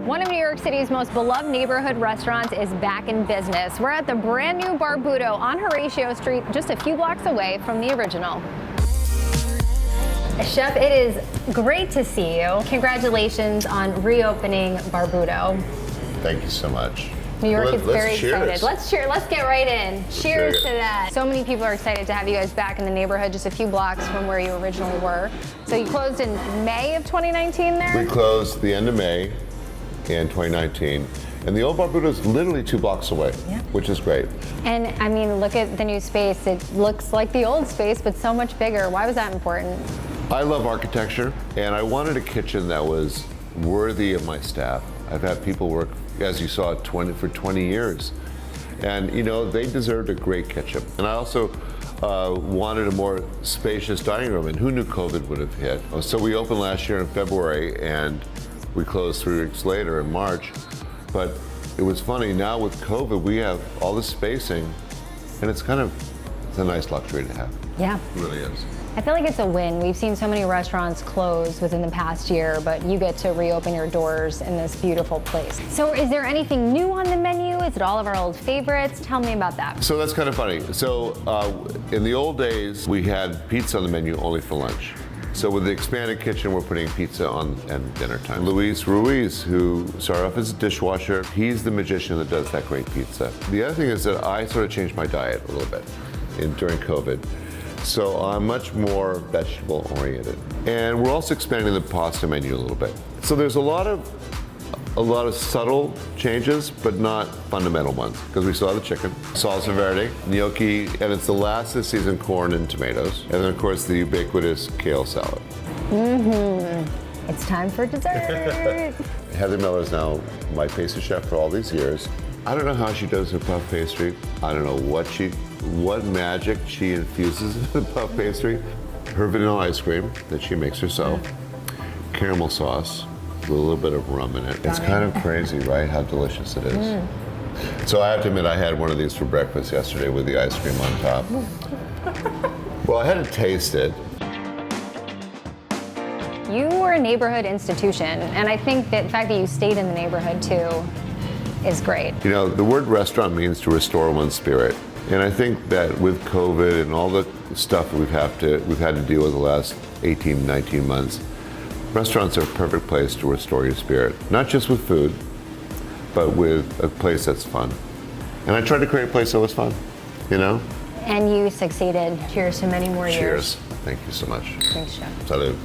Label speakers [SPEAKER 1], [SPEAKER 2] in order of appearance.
[SPEAKER 1] One of New York City's most beloved neighborhood restaurants is back in business. We're at the brand new Barbuto on Horatio Street, just a few blocks away from the original. Chef, it is great to see you. Congratulations on reopening Barbuto.
[SPEAKER 2] Thank you so much.
[SPEAKER 1] New York is very
[SPEAKER 2] cheers.
[SPEAKER 1] excited. Let's cheer. Let's get right in. Cheers to that. So many people are excited to have you guys back in the neighborhood, just a few blocks from where you originally were. So you closed in May of 2019 there?
[SPEAKER 2] We closed the end of May in 2019. And the old Barbuto is literally 2 blocks away, which is great.
[SPEAKER 1] And I mean, look at the new space. It looks like the old space, but so much bigger. Why was that important?
[SPEAKER 2] I love architecture, and I wanted a kitchen that was worthy of my staff. I've had people work, as you saw, for 20 years. And you know, they deserved a great kitchen. And I also wanted a more spacious dining room, and who knew COVID would have hit? So we opened last year in February, and we closed 3 weeks later in March. But it was funny, now with COVID, we have all this spacing, and it's a nice luxury to have.
[SPEAKER 1] Yeah.
[SPEAKER 2] It really is.
[SPEAKER 1] I feel like it's a win. We've seen so many restaurants close within the past year, but you get to reopen your doors in this beautiful place. So is there anything new on the menu? Is it all of our old favorites? Tell me about that.
[SPEAKER 2] So that's kind of funny. So in the old days, we had pizza on the menu only for lunch. So with the expanded kitchen, we're putting pizza on at dinner time. Luis Ruiz, who started off as a dishwasher, he's the magician that does that great pizza. The other thing is that I sort of changed my diet a little bit during COVID. So I'm much more vegetable oriented. And we're also expanding the pasta menu a little bit. So there's a lot of subtle changes, but not fundamental ones, because we still have the chicken, salsa verde, gnocchi, and it's the last this season corn and tomatoes. And then of course the ubiquitous kale salad.
[SPEAKER 1] It's time for dessert.
[SPEAKER 2] Heather Miller is now my pastry chef for all these years. I don't know how she does her puff pastry. I don't know what magic she infuses in the puff pastry. Her vanilla ice cream that she makes herself, caramel sauce, with a little bit of rum in it. It's kind of crazy, right, how delicious it is. So I have to admit, I had one of these for breakfast yesterday with the ice cream on top. Well, I had to taste it.
[SPEAKER 1] You were a neighborhood institution, and I think that the fact that you stayed in the neighborhood too is great.
[SPEAKER 2] You know, the word restaurant means to restore one's spirit. And I think that with COVID and all the stuff that we've had to deal with the last 18, 19 months, restaurants are a perfect place to restore your spirit. Not just with food, but with a place that's fun. And I tried to create a place that was fun, you know?
[SPEAKER 1] And you succeeded. Cheers to many more years.
[SPEAKER 2] Cheers. Thank you so much.
[SPEAKER 1] Thanks, Chef.
[SPEAKER 2] Salud.